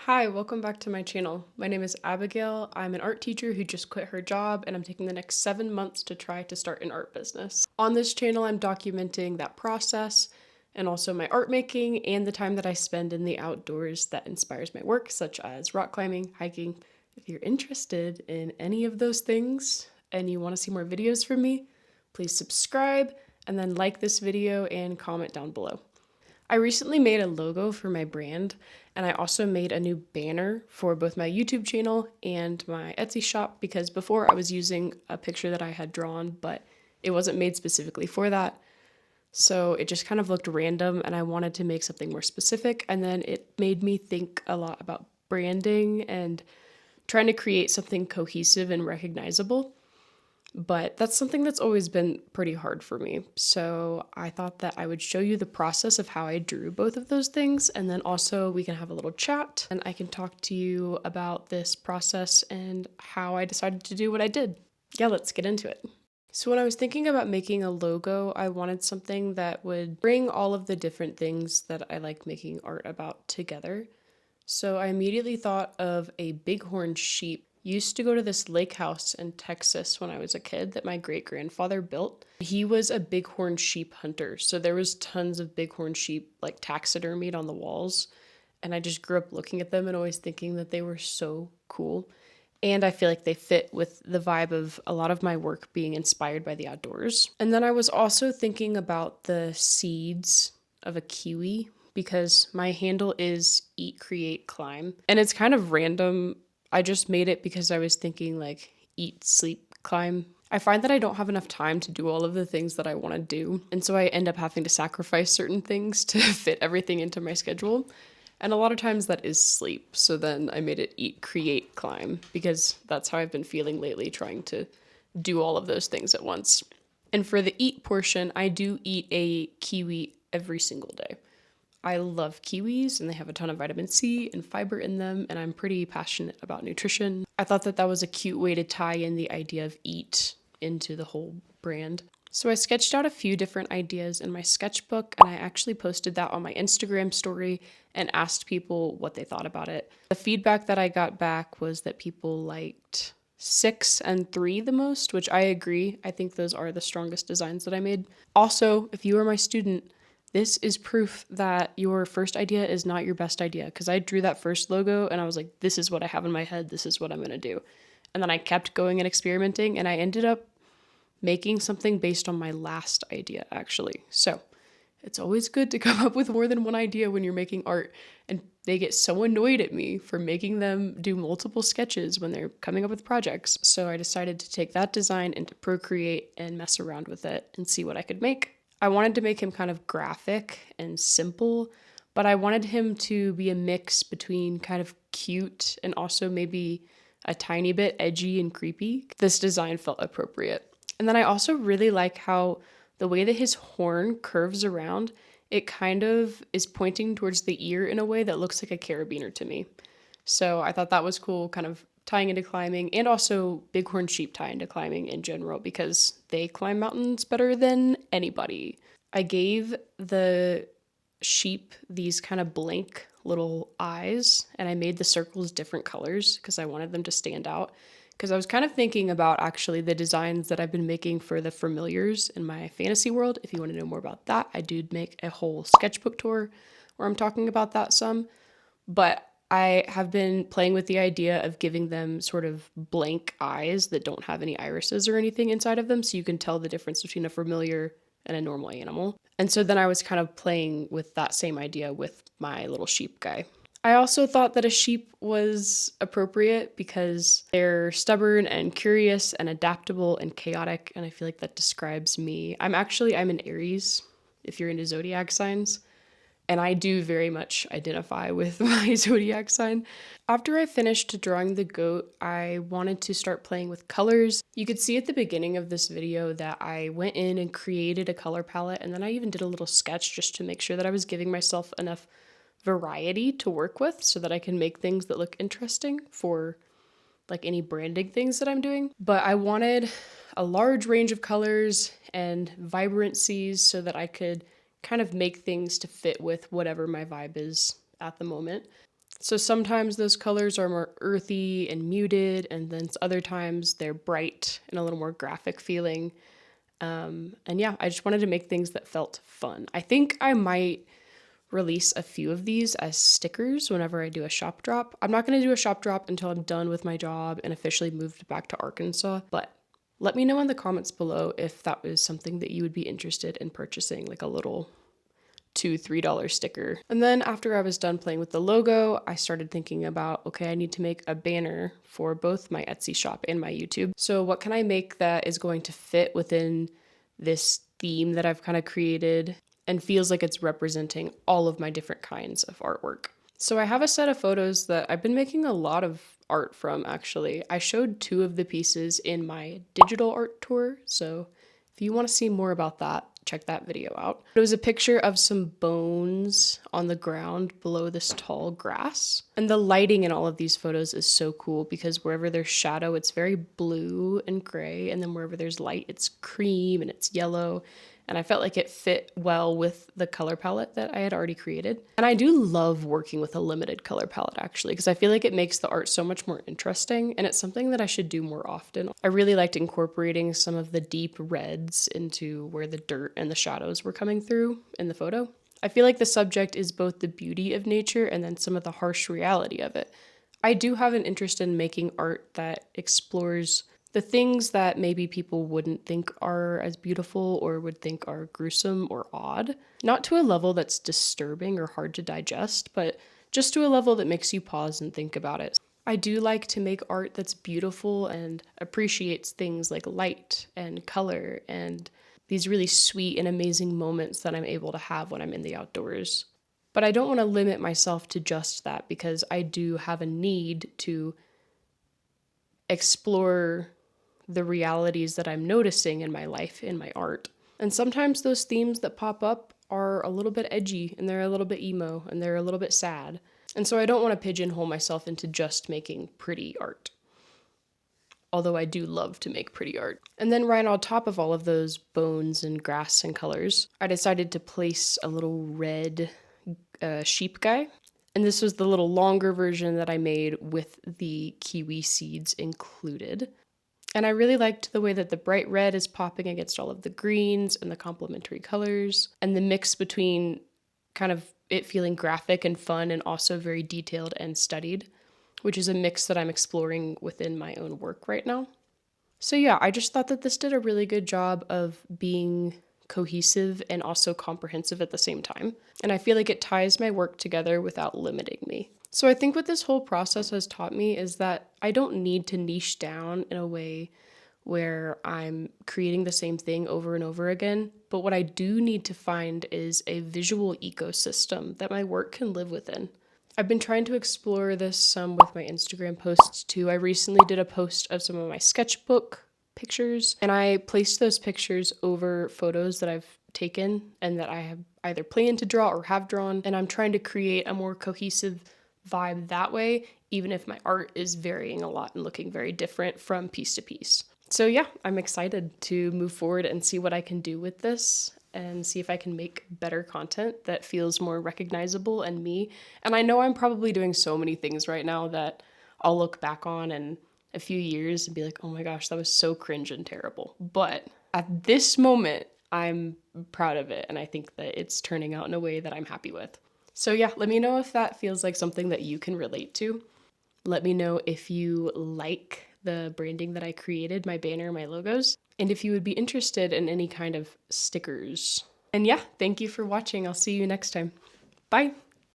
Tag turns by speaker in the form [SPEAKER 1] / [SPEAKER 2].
[SPEAKER 1] Hi, welcome back to my channel. My name is Abigail. I'm an art teacher who just quit her job and I'm taking the next 7 months to try to start an art business. On this channel, I'm documenting that process and also my art making and the time that I spend in the outdoors that inspires my work, such as rock climbing, hiking. If you're interested in any of those things and you want to see more videos from me, please subscribe and then like this video and comment down below. I recently made a logo for my brand, and I also made a new banner for both my YouTube channel and my Etsy shop because before I was using a picture that I had drawn, but it wasn't made specifically for that. So it just kind of looked random and I wanted to make something more specific. And then it made me think a lot about branding and trying to create something cohesive and recognizable. But that's something that's always been pretty hard for me. So I thought that I would show you the process of how I drew both of those things. And then also we can have a little chat and I can talk to you about this process and how I decided to do what I did. Yeah, let's get into it. So when I was thinking about making a logo, I wanted something that would bring all of the different things that I like making art about together. So I immediately thought of a bighorn sheep. Used to go to this lake house in Texas when I was a kid that my great-grandfather built. He was a bighorn sheep hunter, so there was tons of bighorn sheep like taxidermied on the walls, and I just grew up looking at them and always thinking that they were so cool. And I feel like they fit with the vibe of a lot of my work being inspired by the outdoors. And then I was also thinking about the seeds of a kiwi because my handle is eat, create, climb. And it's kind of random. I just made it because I was thinking like eat, sleep, climb. I find that I don't have enough time to do all of the things that I want to do. And so I end up having to sacrifice certain things to fit everything into my schedule. And a lot of times that is sleep. So then I made it eat, create, climb because that's how I've been feeling lately, trying to do all of those things at once. And for the eat portion, I do eat a kiwi every single day. I love kiwis and they have a ton of vitamin C and fiber in them, and I'm pretty passionate about nutrition. I thought that that was a cute way to tie in the idea of eat into the whole brand. So I sketched out a few different ideas in my sketchbook and I actually posted that on my Instagram story and asked people what they thought about it. The feedback that I got back was that people liked 6 and 3 the most, which I agree. I think those are the strongest designs that I made. Also, if you are my student, this is proof that your first idea is not your best idea, because I drew that first logo and I was like, this is what I have in my head, this is what I'm gonna do. And then I kept going and experimenting and I ended up making something based on my last idea, actually. So it's always good to come up with more than one idea when you're making art, and they get so annoyed at me for making them do multiple sketches when they're coming up with projects. So I decided to take that design into Procreate and mess around with it and see what I could make. I wanted to make him kind of graphic and simple, but I wanted him to be a mix between kind of cute and also maybe a tiny bit edgy and creepy. This design felt appropriate. And then I also really like how the way that his horn curves around, it kind of is pointing towards the ear in a way that looks like a carabiner to me. So I thought that was cool, kind of tying into climbing, and also bighorn sheep tie into climbing in general because they climb mountains better than anybody. I gave the sheep these kind of blank little eyes and I made the circles different colors because I wanted them to stand out. Because I was kind of thinking about actually the designs that I've been making for the familiars in my fantasy world. If you want to know more about that, I do make a whole sketchbook tour where I'm talking about that some. But I have been playing with the idea of giving them sort of blank eyes that don't have any irises or anything inside of them, so you can tell the difference between a familiar and a normal animal. And so then I was kind of playing with that same idea with my little sheep guy. I also thought that a sheep was appropriate because they're stubborn and curious and adaptable and chaotic, and I feel like that describes me. I'm an Aries, if you're into zodiac signs. And I do very much identify with my zodiac sign. After I finished drawing the goat, I wanted to start playing with colors. You could see at the beginning of this video that I went in and created a color palette, and then I even did a little sketch just to make sure that I was giving myself enough variety to work with so that I can make things that look interesting for like any branding things that I'm doing. But I wanted a large range of colors and vibrancies so that I could kind of make things to fit with whatever my vibe is at the moment. So sometimes those colors are more earthy and muted, and then other times they're bright and a little more graphic feeling. And yeah, I just wanted to make things that felt fun. I think I might release a few of these as stickers whenever I do a shop drop. I'm not going to do a shop drop until I'm done with my job and officially moved back to Arkansas, but let me know in the comments below if that was something that you would be interested in purchasing, like a little $2-3 sticker. And then after I was done playing with the logo, I started thinking about, okay, I need to make a banner for both my Etsy shop and my YouTube. So what can I make that is going to fit within this theme that I've kind of created and feels like it's representing all of my different kinds of artwork? So I have a set of photos that I've been making a lot of art from, actually. I showed 2 of the pieces in my digital art tour, so if you want to see more about that, check that video out. It was a picture of some bones on the ground below this tall grass. And the lighting in all of these photos is so cool because wherever there's shadow, it's very blue and gray. And then wherever there's light, it's cream and it's yellow. And I felt like it fit well with the color palette that I had already created. And I do love working with a limited color palette, actually, because I feel like it makes the art so much more interesting, and it's something that I should do more often. I really liked incorporating some of the deep reds into where the dirt and the shadows were coming through in the photo. I feel like the subject is both the beauty of nature and then some of the harsh reality of it. I do have an interest in making art that explores the things that maybe people wouldn't think are as beautiful or would think are gruesome or odd. Not to a level that's disturbing or hard to digest, but just to a level that makes you pause and think about it. I do like to make art that's beautiful and appreciates things like light and color and these really sweet and amazing moments that I'm able to have when I'm in the outdoors. But I don't want to limit myself to just that because I do have a need to explore the realities that I'm noticing in my life, in my art. And sometimes those themes that pop up are a little bit edgy and they're a little bit emo and they're a little bit sad. And so I don't want to pigeonhole myself into just making pretty art. Although I do love to make pretty art. And then right on top of all of those bones and grass and colors, I decided to place a little red sheep guy. And this was the little longer version that I made with the kiwi seeds included. And I really liked the way that the bright red is popping against all of the greens and the complementary colors, and the mix between kind of it feeling graphic and fun and also very detailed and studied, which is a mix that I'm exploring within my own work right now. So yeah, I just thought that this did a really good job of being cohesive and also comprehensive at the same time. And I feel like it ties my work together without limiting me. So I think what this whole process has taught me is that I don't need to niche down in a way where I'm creating the same thing over and over again. But what I do need to find is a visual ecosystem that my work can live within. I've been trying to explore this some with my Instagram posts too. I recently did a post of some of my sketchbook pictures, and I placed those pictures over photos that I've taken and that I have either planned to draw or have drawn, and I'm trying to create a more cohesive vibe that way, even if my art is varying a lot and looking very different from piece to piece. So yeah, I'm excited to move forward and see what I can do with this and see if I can make better content that feels more recognizable and me. And I know I'm probably doing so many things right now that I'll look back on in a few years and be like, oh my gosh, that was so cringe and terrible. But at this moment, I'm proud of it, and I think that it's turning out in a way that I'm happy with. So yeah, let me know if that feels like something that you can relate to. Let me know if you like the branding that I created, my banner, my logos, and if you would be interested in any kind of stickers. And yeah, thank you for watching. I'll see you next time. Bye.